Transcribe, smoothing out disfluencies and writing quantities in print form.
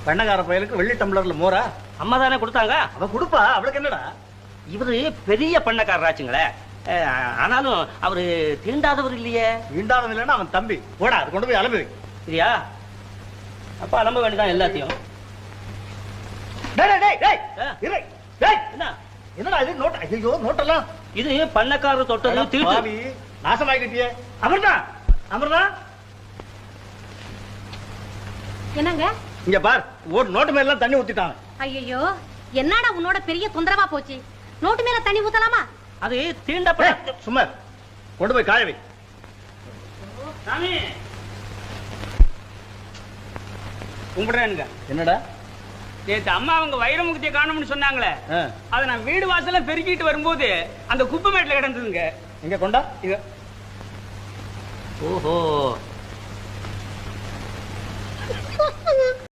பண்ணக்கார பயலுக்கு வெள்ளி டம்ளர்ல மோரா அம்மா தானே கொடுத்தாங்க. அவ கொடுப்பா, அவளுக்கு என்னடா? இவரு பெரிய பண்ணக்காரராச்சுங்களே. ஆனாலும் அவரு தீண்டாதவர் இல்லையே. தீண்டாதவன் இல்லைன்னா அவன் தம்பி. போடா, அது கொண்டு போய் அலம்பு. சரியா? அப்ப அலம்ப வேண்டியதான் எல்லாத்தையும். என்னடா இது நோட்? ஐயோ நோட்டெல்லாம் இது பண்ணக்காரர் தொட்டது திருட்டு. நாசமாக்கிட்டியே. அமர்தா, அமர்தா என்னங்க? இங்க பார், ஒரு நோட்டு மேல தண்ணி ஊத்திட்டாங்க. ஐயோ, என்னடா உன்னோட பெரிய தொந்தரவா போச்சு? நோட்டு மேல தண்ணி ஊத்தலாமா? அது தீண்டப்பட. சும்மா கொண்டு போய் காய வை. சாமி கும்பிடுறேனுங்க. என்னடா? நேத்து அம்மா அவங்க வைரமுகத்திய காணோம்னு சொன்னாங்களே, அதை நான் வீடு வாசல பெருக்கிட்டு வரும்போது அந்த குப்பை மேட்ல கிடந்ததுங்க. இங்க கொண்டா. ஓஹோ,